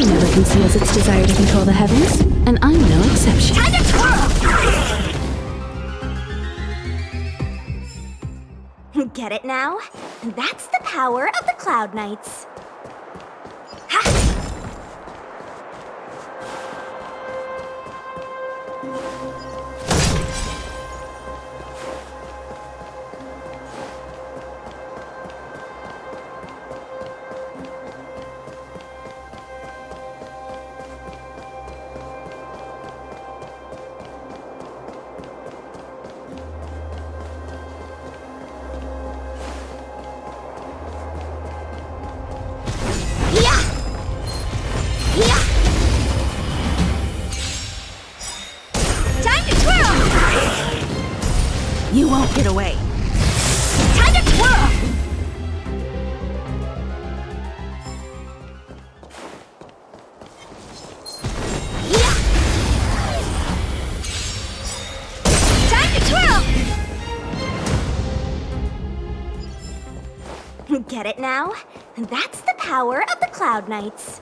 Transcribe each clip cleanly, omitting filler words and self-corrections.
never conceals its desire to control the heavens, and I'm no exception. Time to twirl! Get it now? That's the power of the Cloud Knights. Ha! You won't get away. Time to twirl! Yeah! Time to twirl! Get it now? That's the power of the Cloud Knights.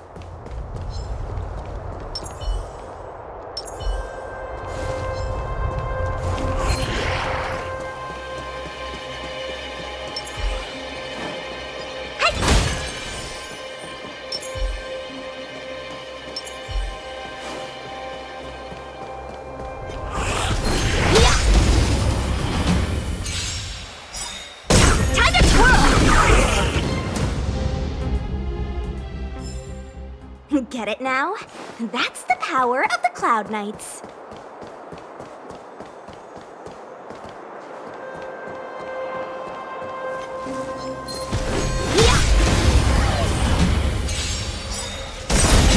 Get it now? That's the power of the Cloud Knights.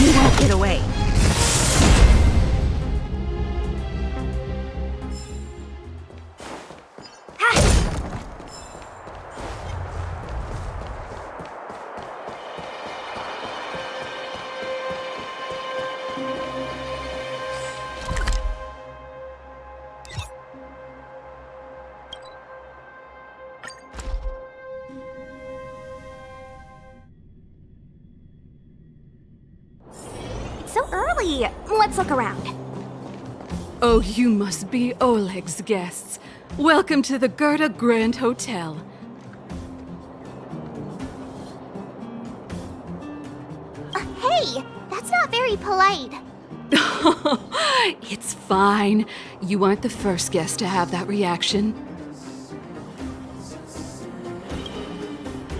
You won't get away. So early. Let's look around. Oh, you must be Oleg's guests. Welcome to the Gerda Grand Hotel. Hey, that's not very polite. It's fine. You aren't the first guest to have that reaction.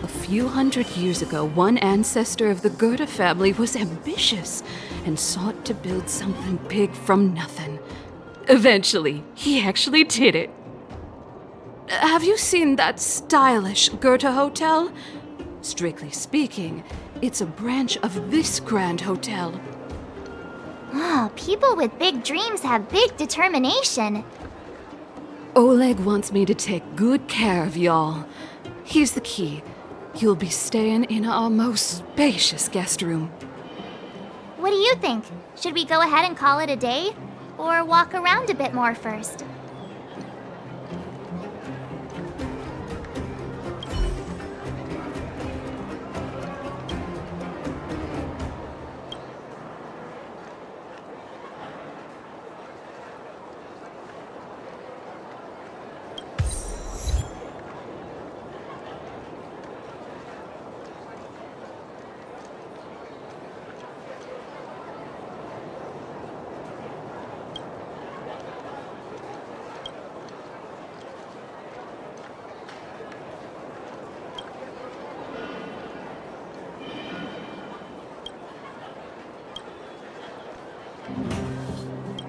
A few hundred years ago, one ancestor of the Gerda family was ambitious and sought to build something big from nothing. Eventually, he actually did it. Have you seen that stylish Gerda hotel? Strictly speaking, it's a branch of this grand hotel. Oh, people with big dreams have big determination. Oleg wants me to take good care of y'all. Here's the key. You'll be staying in our most spacious guest room. What do you think? Should we go ahead and call it a day? Or walk around a bit more first?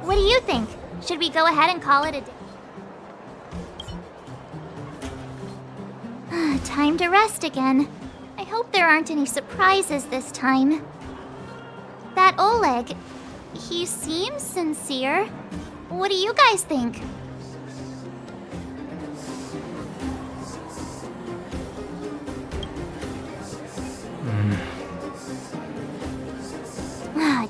What do you think? Should we go ahead and call it a day? Time to rest again. I hope there aren't any surprises this time. That Oleg, he seems sincere. What do you guys think?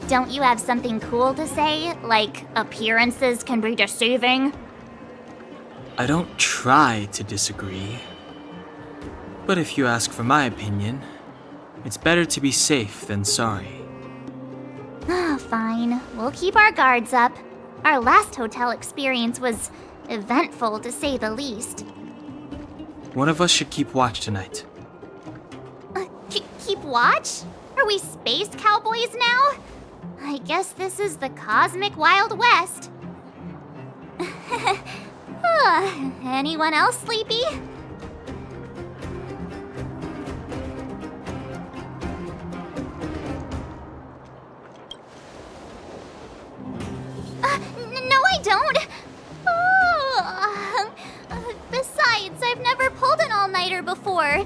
Don't you have something cool to say? Like, appearances can be deceiving? I don't try to disagree. But if you ask for my opinion, it's better to be safe than sorry. Fine, we'll keep our guards up. Our last hotel experience was eventful, to say the least. One of us should keep watch tonight. Keep watch? Are we space cowboys now? I guess this is the cosmic Wild West. Anyone else sleepy? No, I don't. Besides, I've never pulled an all-nighter before.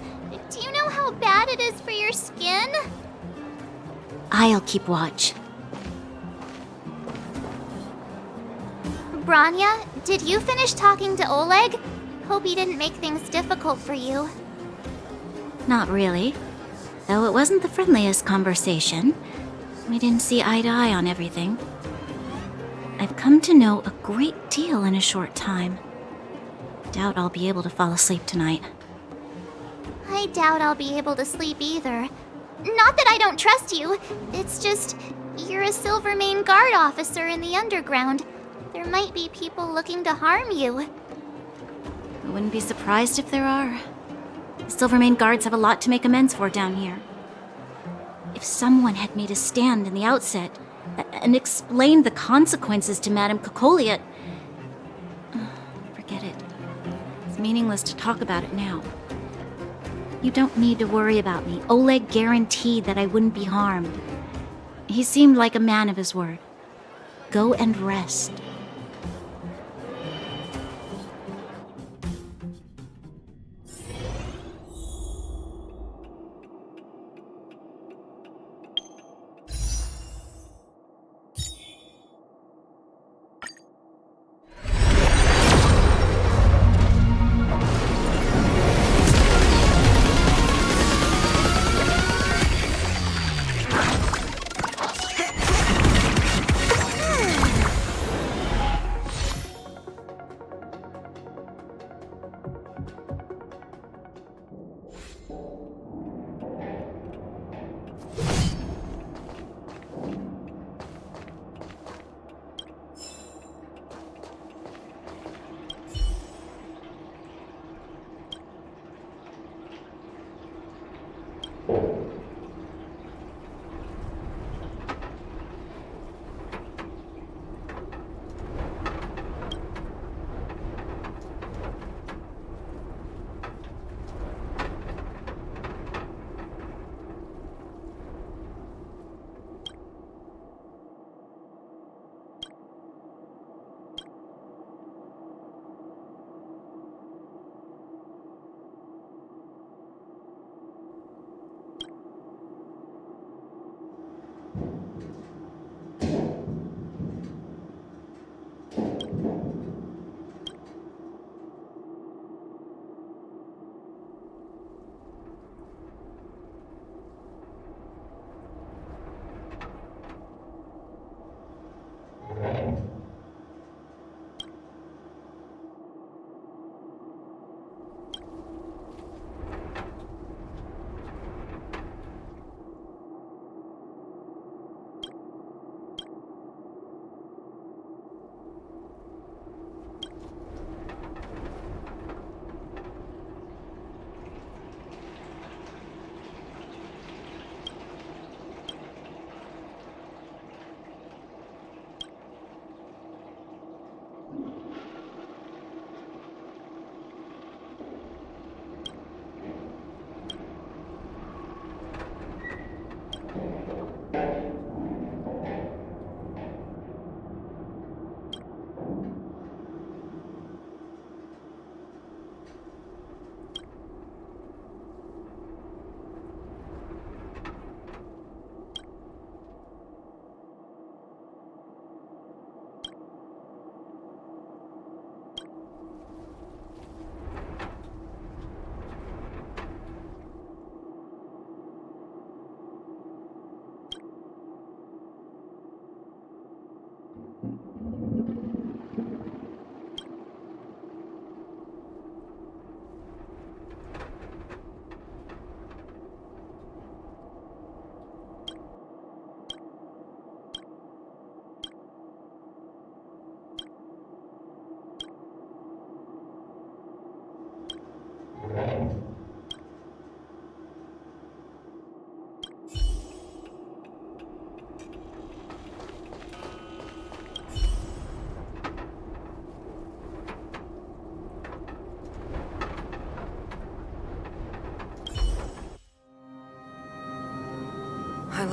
Do you know how bad it is for your skin? I'll keep watch. Branya, did you finish talking to Oleg? Hope he didn't make things difficult for you. Not really. Though it wasn't the friendliest conversation. We didn't see eye to eye on everything. I've come to know a great deal in a short time. Doubt I'll be able to fall asleep tonight. I doubt I'll be able to sleep either. Not that I don't trust you. It's just, you're a Silvermane Guard officer in the underground. There might be people looking to harm you. I wouldn't be surprised if there are. The Silvermane Guards have a lot to make amends for down here. If someone had made a stand in the outset and explained the consequences to Madame Cocolia... Forget it. It's meaningless to talk about it now. You don't need to worry about me. Oleg guaranteed that I wouldn't be harmed. He seemed like a man of his word. Go and rest.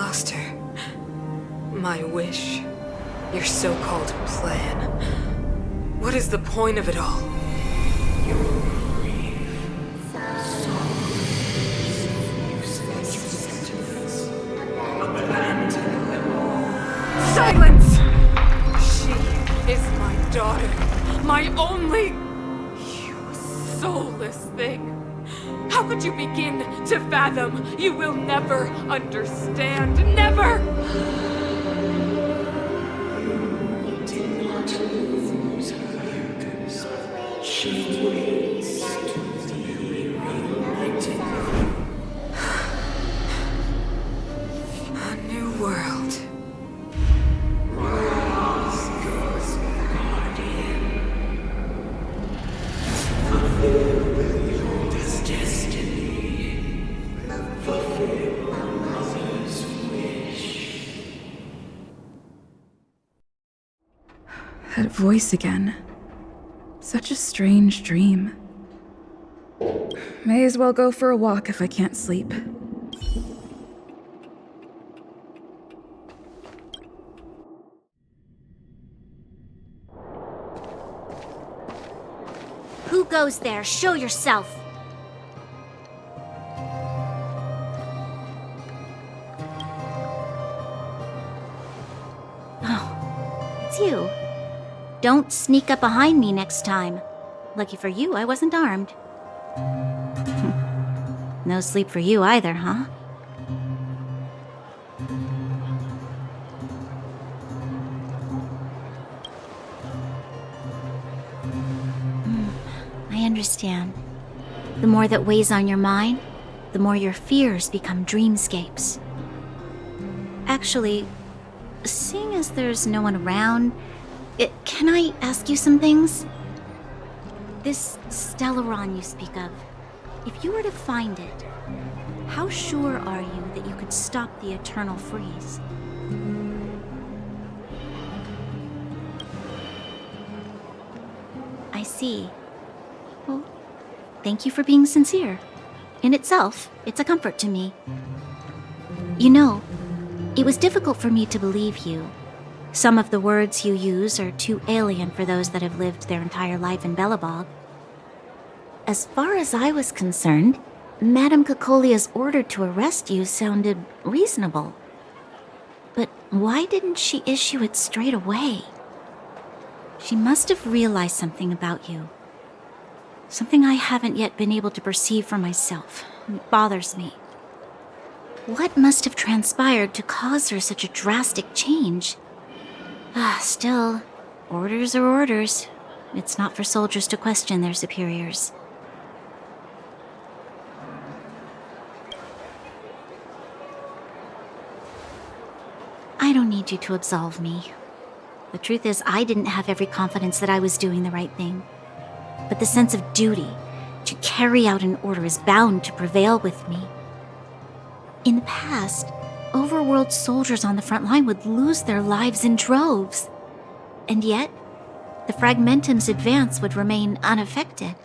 lost her. My wish. Your so-called plan. What is the point of it all? Silence! She is my daughter. My only... You soulless thing. How could you begin to fathom? You will never understand. Never! A new world. That voice again. Such a strange dream. May as well go for a walk if I can't sleep. Who goes there? Show yourself! Oh, it's you. Don't sneak up behind me next time. Lucky for you, I wasn't armed. No sleep for you either, huh? I understand. The more that weighs on your mind, the more your fears become dreamscapes. Actually, seeing as there's no one around, can I ask you some things? This Stellaron you speak of, if you were to find it, how sure are you that you could stop the eternal freeze? I see. Well, thank you for being sincere. In itself, it's a comfort to me. You know, it was difficult for me to believe you. Some of the words you use are too alien for those that have lived their entire life in Belobog. As far as I was concerned, Madame Cocolia's order to arrest you sounded reasonable. But why didn't she issue it straight away? She must have realized something about you. Something I haven't yet been able to perceive for myself. It bothers me. What must have transpired to cause her such a drastic change? Still, orders are orders. It's not for soldiers to question their superiors. I don't need you to absolve me. The truth is, I didn't have every confidence that I was doing the right thing. But the sense of duty to carry out an order is bound to prevail with me. In the past, overworld soldiers on the front line would lose their lives in droves. And yet, the Fragmentum's advance would remain unaffected.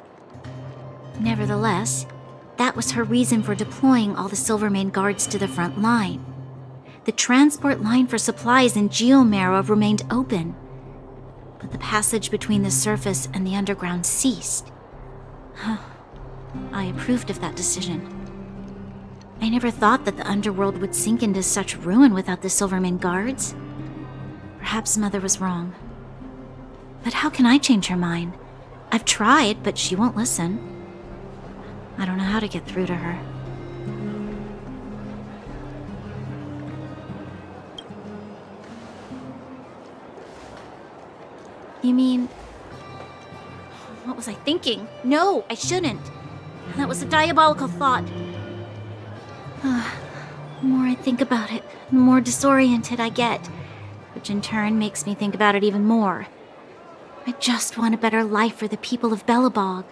Nevertheless, that was her reason for deploying all the Silvermane guards to the front line. The transport line for supplies in Geomera remained open, but the passage between the surface and the underground ceased. I approved of that decision. I never thought that the underworld would sink into such ruin without the Silvermane guards. Perhaps Mother was wrong. But how can I change her mind? I've tried, but she won't listen. I don't know how to get through to her. You mean... What was I thinking? No, I shouldn't. That was a diabolical thought. The more I think about it, the more disoriented I get, which in turn makes me think about it even more. I just want a better life for the people of Belobog.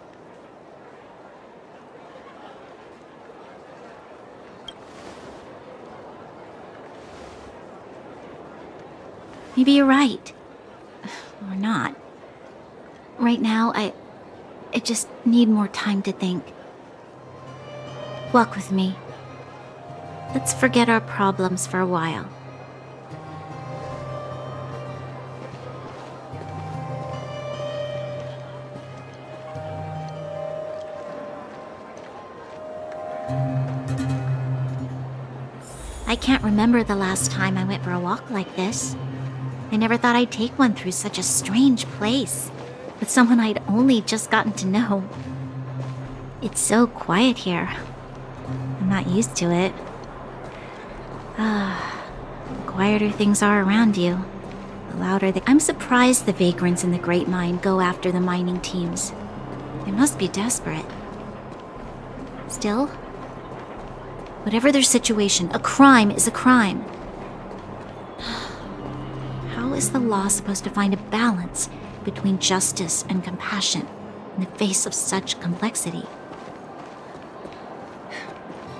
Maybe you're right. Or not. Right now, I just need more time to think. Walk with me. Let's forget our problems for a while. I can't remember the last time I went for a walk like this. I never thought I'd take one through such a strange place, with someone I'd only just gotten to know. It's so quiet here. I'm not used to it. The quieter things are around you, the louder they... I'm surprised the vagrants in the Great Mine go after the mining teams. They must be desperate. Still, whatever their situation, a crime is a crime. How is the law supposed to find a balance between justice and compassion in the face of such complexity?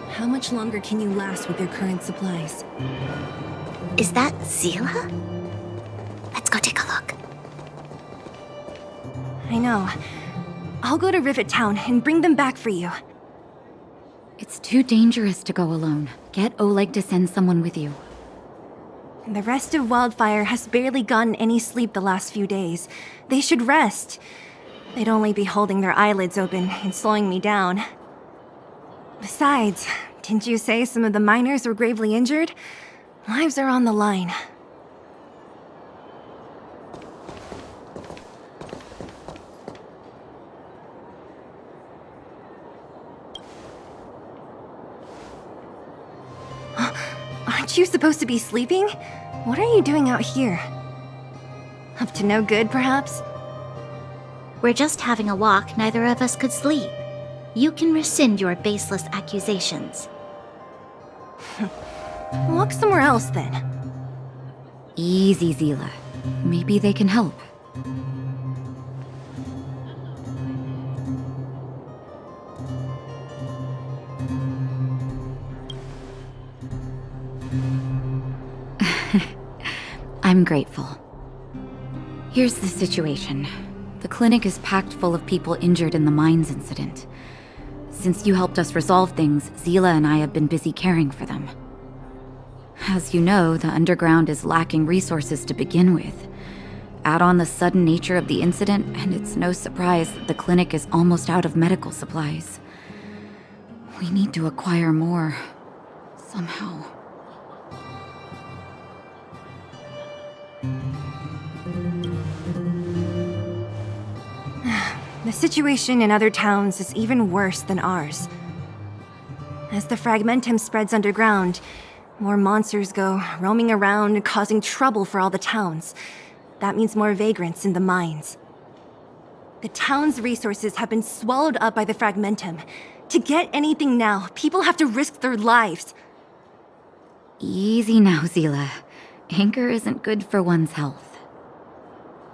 How much longer can you last with your current supplies? Is that Zila? Let's go take a look. I know. I'll go to Rivet Town and bring them back for you. It's too dangerous to go alone. Get Oleg to send someone with you. The rest of Wildfire has barely gotten any sleep the last few days. They should rest. They'd only be holding their eyelids open and slowing me down. Besides, didn't you say some of the miners were gravely injured? Lives are on the line. Aren't you supposed to be sleeping? What are you doing out here? Up to no good, perhaps? We're just having a walk, neither of us could sleep. You can rescind your baseless accusations. Walk somewhere else, then. Easy, Zila. Maybe they can help. I'm grateful. Here's the situation. The clinic is packed full of people injured in the mines incident. Since you helped us resolve things, Zila and I have been busy caring for them. As you know, the underground is lacking resources to begin with. Add on the sudden nature of the incident, and it's no surprise that the clinic is almost out of medical supplies. We need to acquire more. Somehow. The situation in other towns is even worse than ours. As the fragmentum spreads underground, more monsters go roaming around, causing trouble for all the towns. That means more vagrants in the mines. The town's resources have been swallowed up by the fragmentum. To get anything now, people have to risk their lives. Easy now, Zila. Anger isn't good for one's health.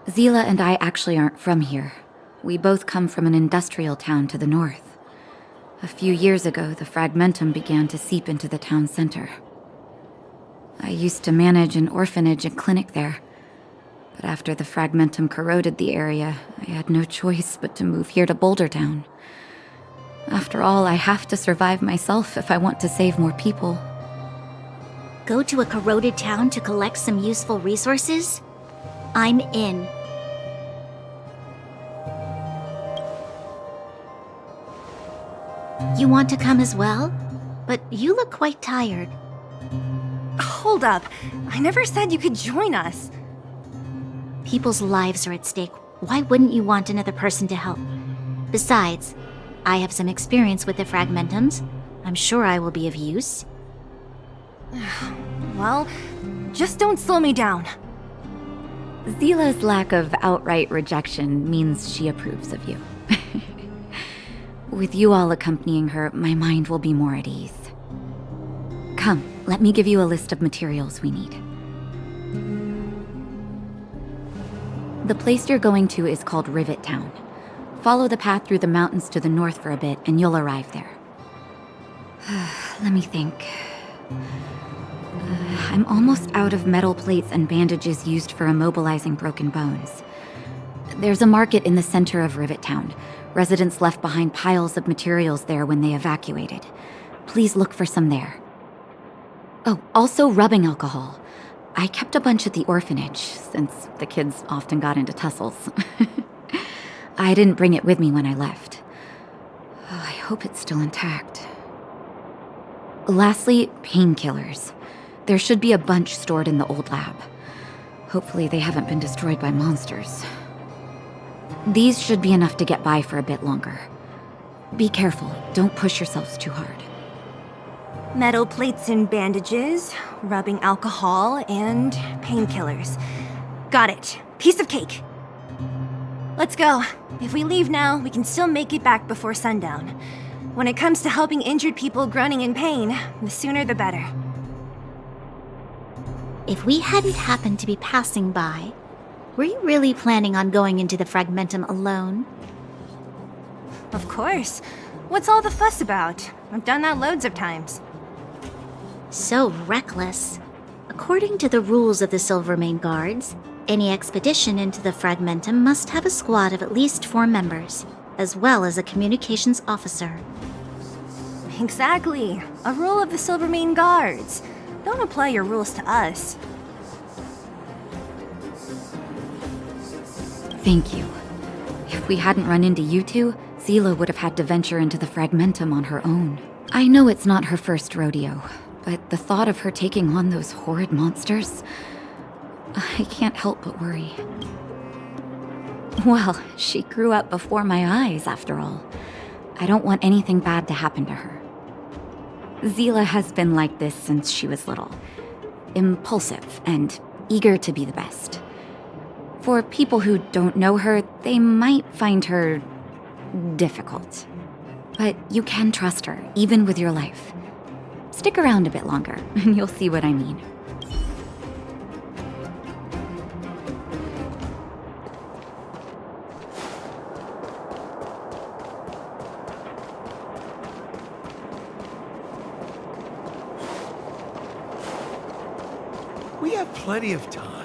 Zila and I actually aren't from here. We both come from an industrial town to the north. A few years ago, the fragmentum began to seep into the town center. I used to manage an orphanage and clinic there. But after the fragmentum corroded the area, I had no choice but to move here to Boulder Town. After all, I have to survive myself if I want to save more people. Go to a corroded town to collect some useful resources? I'm in. You want to come as well? But you look quite tired. Hold up. I never said you could join us. People's lives are at stake. Why wouldn't you want another person to help? Besides, I have some experience with the fragmentums. I'm sure I will be of use. Well, just don't slow me down. Zila's lack of outright rejection means she approves of you. With you all accompanying her, my mind will be more at ease. Come, let me give you a list of materials we need. The place you're going to is called Rivet Town. Follow the path through the mountains to the north for a bit, and you'll arrive there. Let me think. I'm almost out of metal plates and bandages used for immobilizing broken bones. There's a market in the center of Rivet Town. Residents left behind piles of materials there when they evacuated. Please look for some there. Oh, also rubbing alcohol. I kept a bunch at the orphanage, since the kids often got into tussles. I didn't bring it with me when I left. Oh, I hope it's still intact. Lastly, painkillers. There should be a bunch stored in the old lab. Hopefully they haven't been destroyed by monsters. These should be enough to get by for a bit longer. Be careful, don't push yourselves too hard. Metal plates and bandages, rubbing alcohol, and painkillers. Got it. Piece of cake. Let's go. If we leave now, we can still make it back before sundown. When it comes to helping injured people groaning in pain, the sooner the better. If we hadn't happened to be passing by, were you really planning on going into the Fragmentum alone? Of course. What's all the fuss about? I've done that loads of times. So reckless. According to the rules of the Silvermane Guards, any expedition into the Fragmentum must have a squad of at least 4 members, as well as a communications officer. Exactly. A rule of the Silvermane Guards. Don't apply your rules to us. Thank you. If we hadn't run into you two, Zila would have had to venture into the Fragmentum on her own. I know it's not her first rodeo, but the thought of her taking on those horrid monsters, I can't help but worry. Well, she grew up before my eyes, after all. I don't want anything bad to happen to her. Zila has been like this since she was little. Impulsive and eager to be the best. For people who don't know her, they might find her difficult. But you can trust her, even with your life. Stick around a bit longer, and you'll see what I mean. We have plenty of time.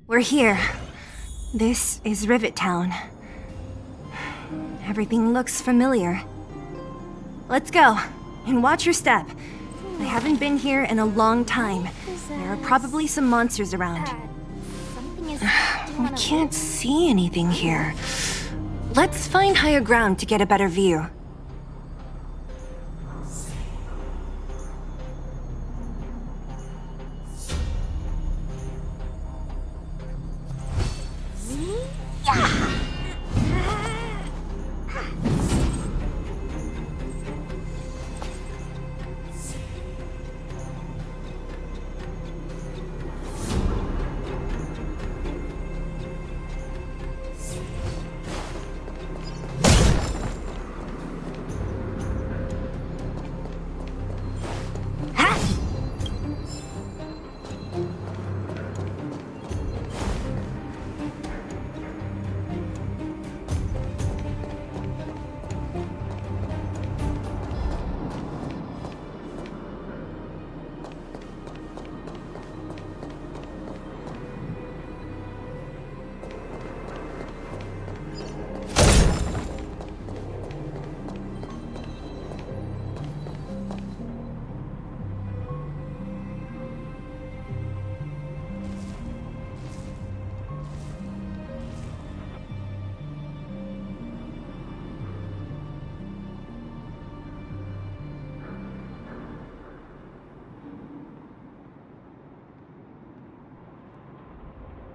We're here. This is Rivet Town. Everything looks familiar. Let's go, and watch your step. I haven't been here in a long time. There are probably some monsters around. We can't see anything here. Let's find higher ground to get a better view.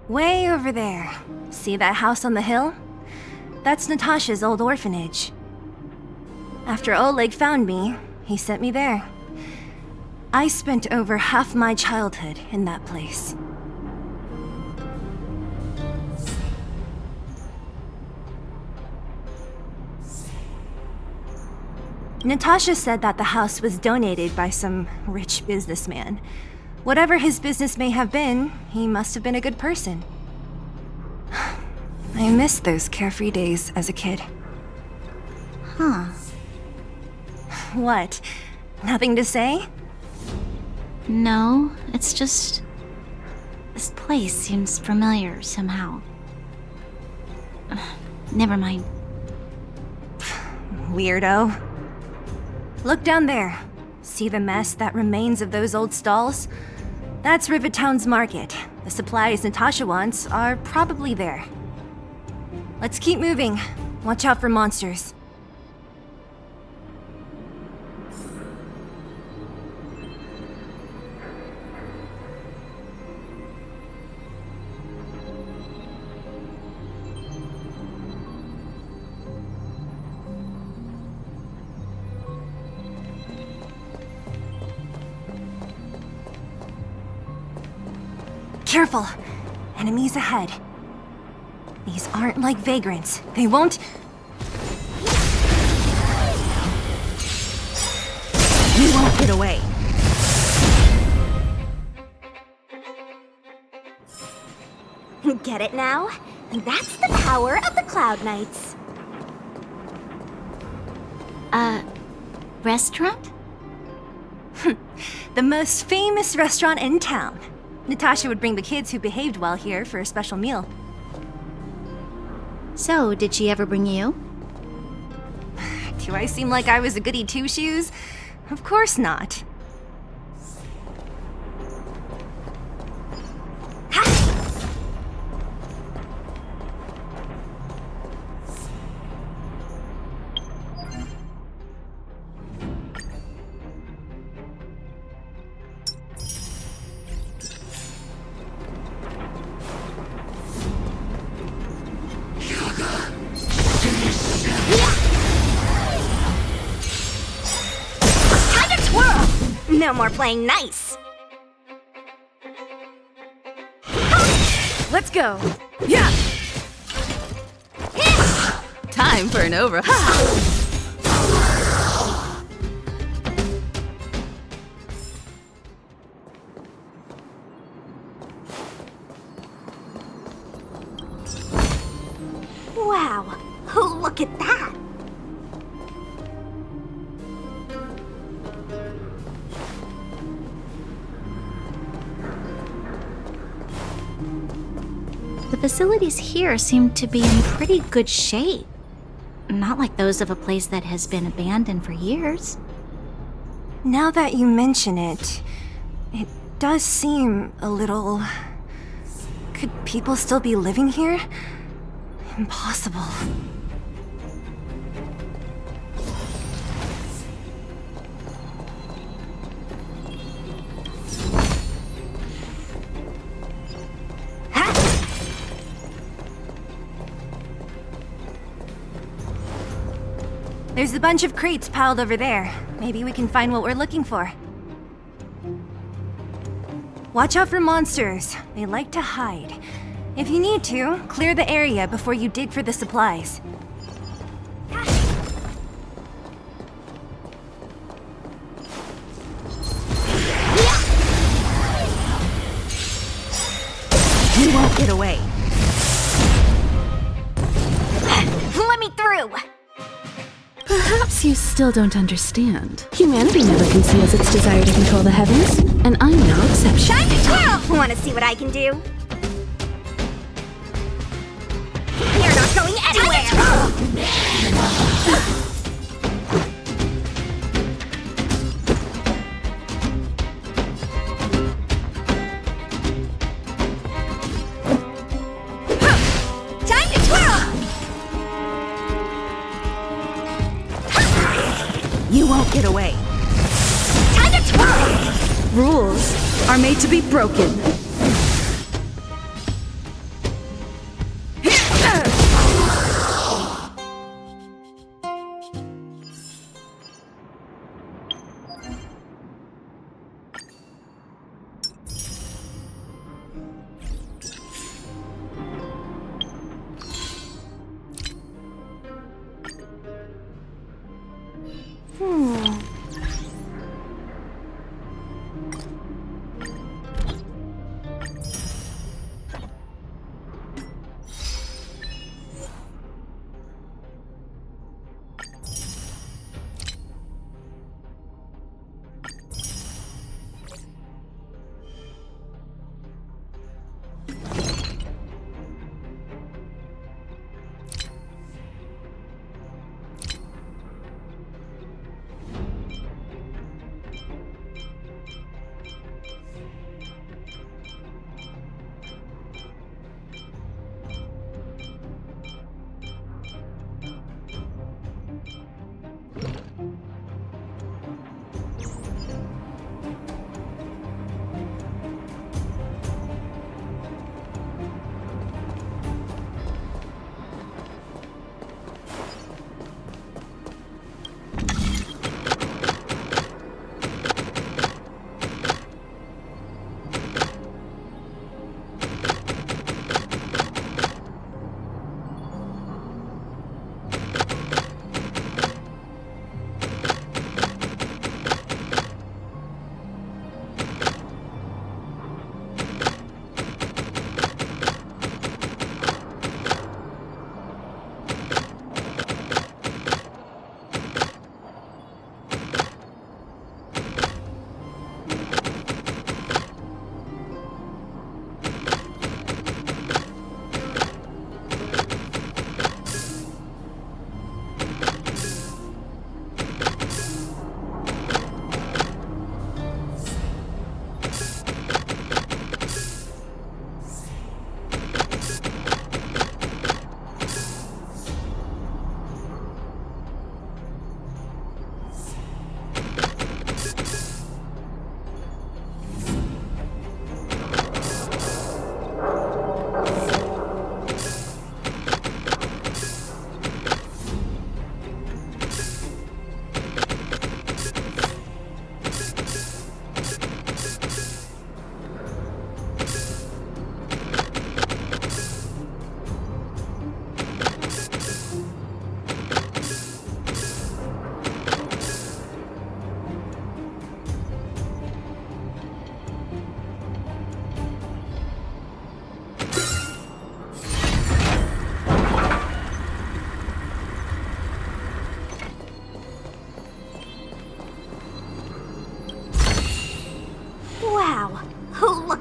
Way over there. See that house on the hill? That's Natasha's old orphanage. After Oleg found me, he sent me there. I spent over half my childhood in that place. Natasha said that the house was donated by some rich businessman. Whatever his business may have been, he must have been a good person. I miss those carefree days as a kid. Huh. What? Nothing to say? No, it's just... This place seems familiar somehow. Never mind. Weirdo. Look down there. See the mess that remains of those old stalls? That's Rivet Town's market. The supplies Natasha wants are probably there. Let's keep moving. Watch out for monsters. Careful! Enemies ahead. These aren't like vagrants. They won't... You won't get away. Get it now? That's the power of the Cloud Knights. Restaurant? The most famous restaurant in town. Natasha would bring the kids who behaved well here for a special meal. So, did she ever bring you? Do I seem like I was a goody two-shoes? Of course not. No more playing nice. Let's go. Yeah! Time for an over. Wow, look at that. The facilities here seem to be in pretty good shape. Not like those of a place that has been abandoned for years. Now that you mention it, it does seem a little... Could people still be living here? Impossible. There's a bunch of crates piled over there. Maybe we can find what we're looking for. Watch out for monsters. They like to hide. If you need to, clear the area before you dig for the supplies. You won't get away. Let me through! Perhaps you still don't understand. Humanity never conceals its desire to control the heavens, and I'm no exception. Time to twirl! Want to see what I can do? You're not going anywhere! Time to twirl! You won't get away. Time to twirl! Rules are made to be broken.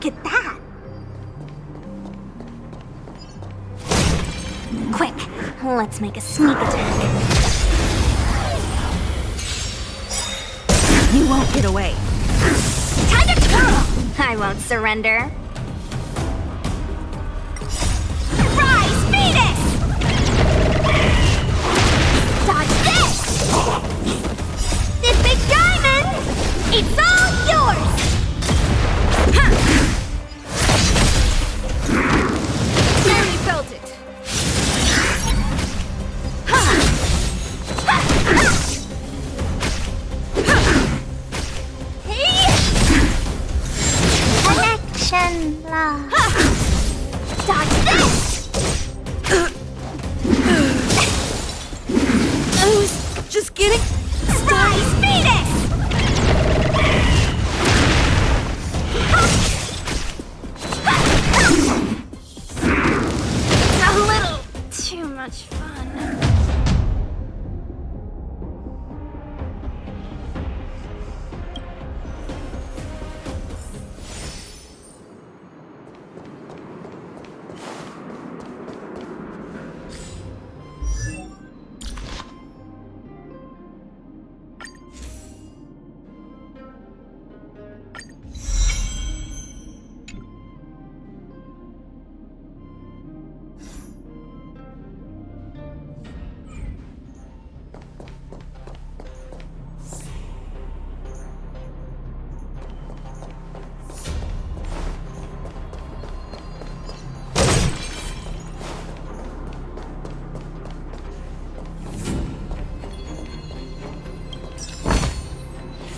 look at that! Quick, let's make a sneak attack. You won't get away. Time to twirl! I won't surrender. Rise, Phoenix! Dodge this! This big diamond! It's all yours! Barely felt it. Connection, love. Dodge this! I was just getting... Rise, Phoenix! A little too much fun.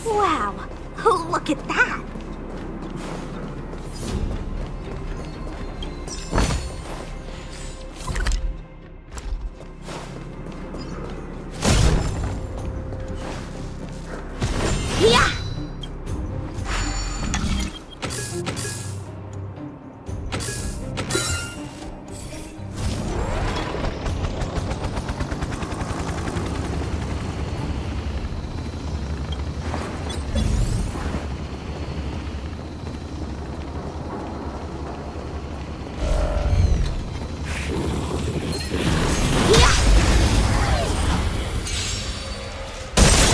Wow, look at that! Yeah!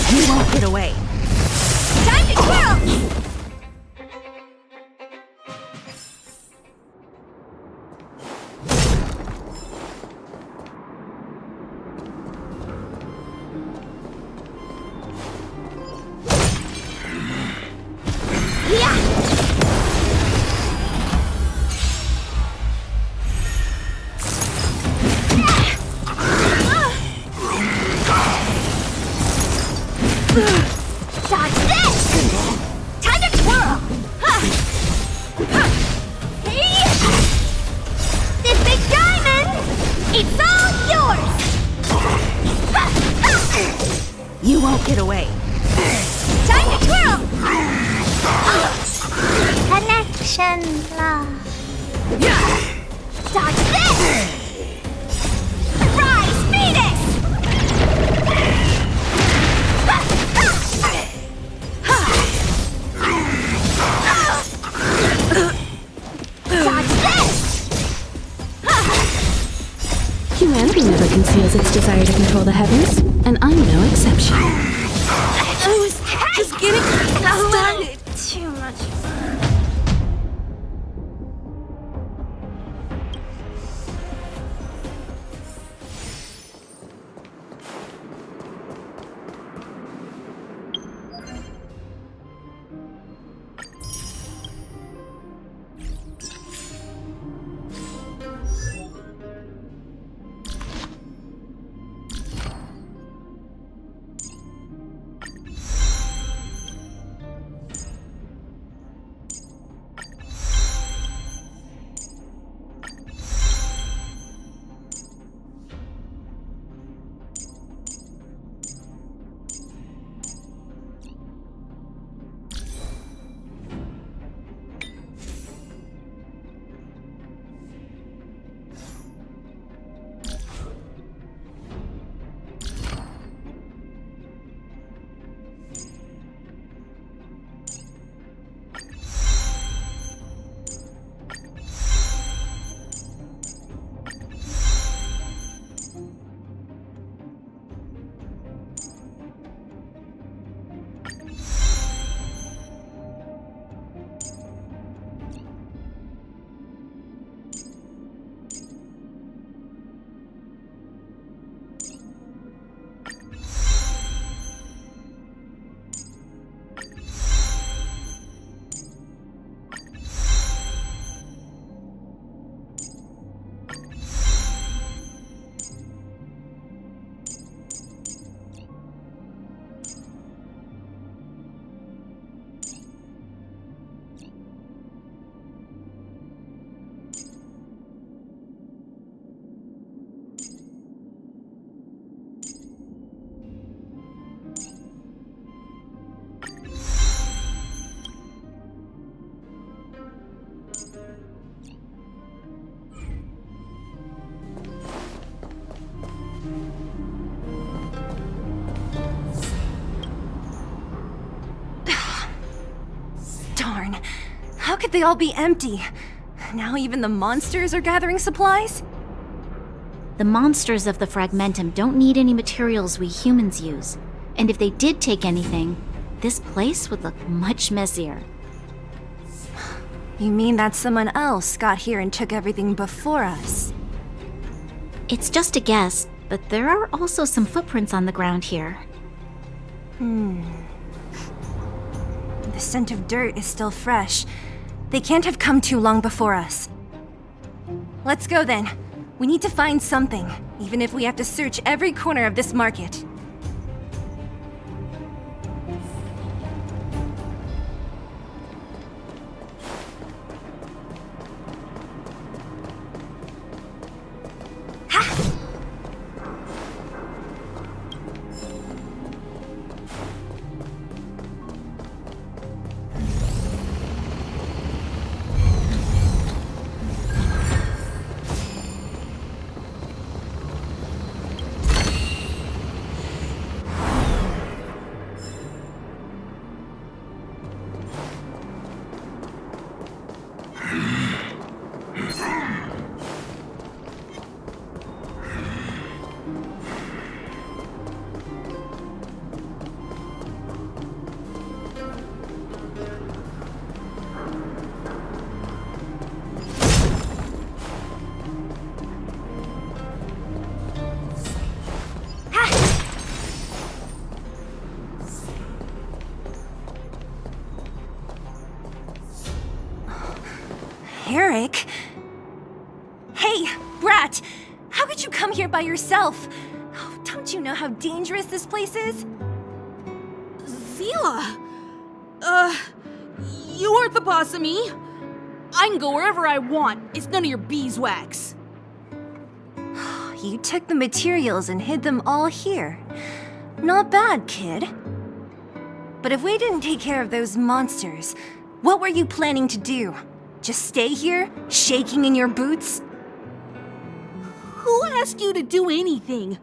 You won't get away. Time to twirl! Yeah! Dodge this! Time to twirl! Hey! This big diamond! It's all yours! You won't get away. Time to twirl! Connection, love. Dodge this! Rise, Phoenix! Dodge this! Humanity never conceals its desire to control the heavens, and I'm no exception. I was just getting started. Too much fun. Darn. How could they all be empty? Now even the monsters are gathering supplies? The monsters of the Fragmentum don't need any materials we humans use. And if they did take anything, this place would look much messier. You mean that someone else got here and took everything before us? It's just a guess, but there are also some footprints on the ground here. The scent of dirt is still fresh. They can't have come too long before us. Let's go then. We need to find something, even if we have to search every corner of this market. Eric? Hey, Brat! How could you come here by yourself? Oh, don't you know how dangerous this place is? Zila! You aren't the boss of me. I can go wherever I want. It's none of your beeswax. You took the materials and hid them all here. Not bad, kid. But if we didn't take care of those monsters, what were you planning to do? Just stay here, shaking in your boots? Who asked you to do anything?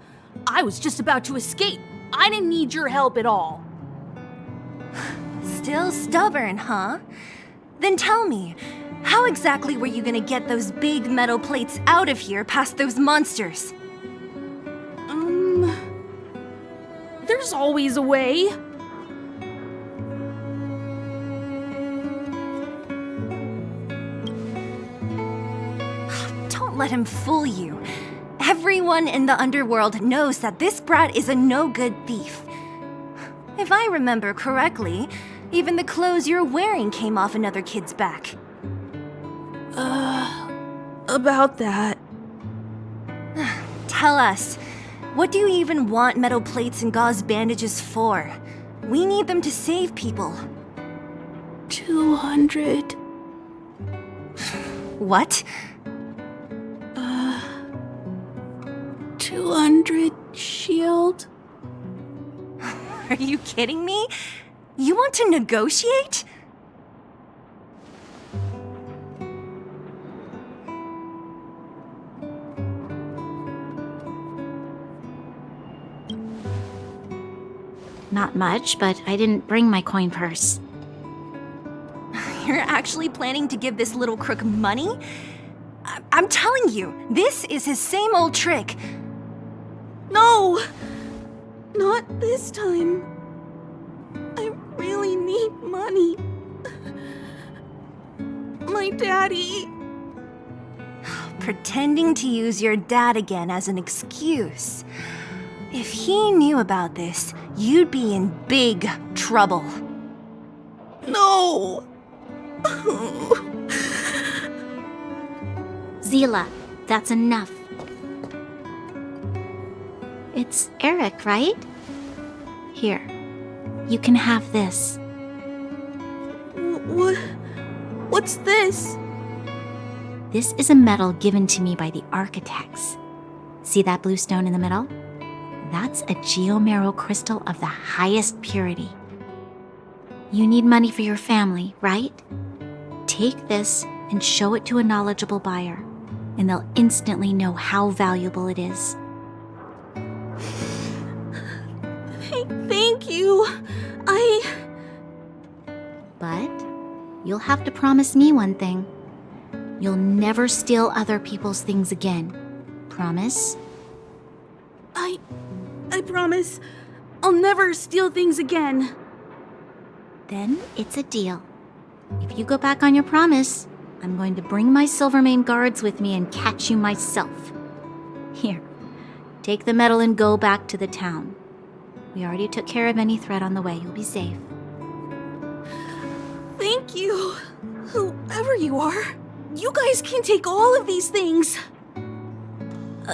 I was just about to escape. I didn't need your help at all. Still stubborn, huh? Then tell me, how exactly were you gonna get those big metal plates out of here past those monsters? There's always a way. Don't let him fool you. Everyone in the underworld knows that this brat is a no-good thief. If I remember correctly, even the clothes you're wearing came off another kid's back. About that. Tell us, what do you even want metal plates and gauze bandages for? We need them to save people. 200. What? 200 shield? Are you kidding me? You want to negotiate? Not much, but I didn't bring my coin purse. You're actually planning to give this little crook money? I'm telling you, this is his same old trick. No! Not this time. I really need money. My daddy. Pretending to use your dad again as an excuse. If he knew about this, you'd be in big trouble. No! Zila, that's enough. It's Eric, right? Here, you can have this. What's this? This is a medal given to me by the architects. See that blue stone in the middle? That's a geomarrow crystal of the highest purity. You need money for your family, right? Take this and show it to a knowledgeable buyer, and they'll instantly know how valuable it is. Thank you. But you'll have to promise me one thing. You'll never steal other people's things again. Promise? I promise. I'll never steal things again. Then it's a deal. If you go back on your promise, I'm going to bring my Silvermane guards with me and catch you myself. Here, take the medal and go back to the town. We already took care of any threat on the way. You'll be safe. Thank you, whoever you are. You guys can take all of these things.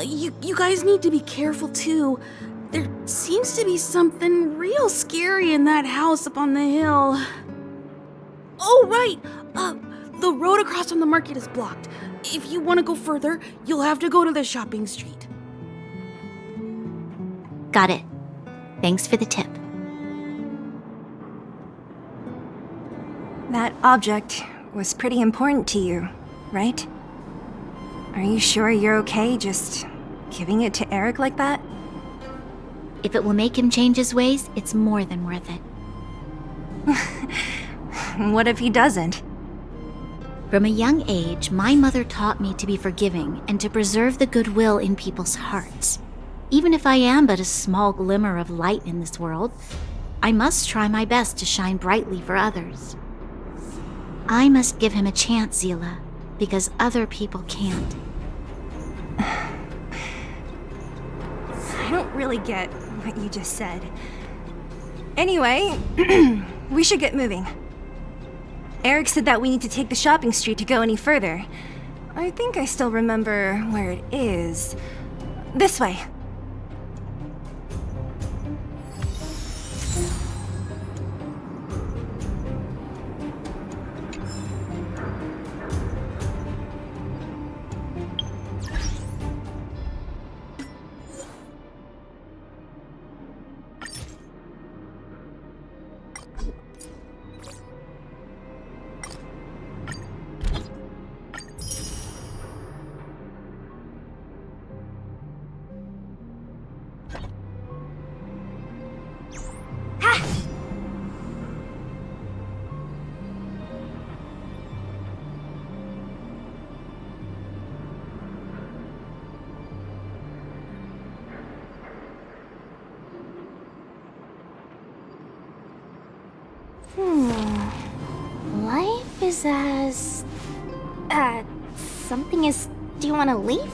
You guys need to be careful too. There seems to be something real scary in that house up on the hill. Oh, right. The road across from the market is blocked. If you want to go further, you'll have to go to the shopping street. Got it. Thanks for the tip. That object was pretty important to you, right? Are you sure you're okay just giving it to Eric like that? If it will make him change his ways, it's more than worth it. What if he doesn't? From a young age, my mother taught me to be forgiving and to preserve the goodwill in people's hearts. Even if I am but a small glimmer of light in this world, I must try my best to shine brightly for others. I must give him a chance, Zila, because other people can't. I don't really get what you just said. Anyway, we should get moving. Eric said that we need to take the shopping street to go any further. I think I still remember where it is. This way. Life is as... something is... Do you want to leave?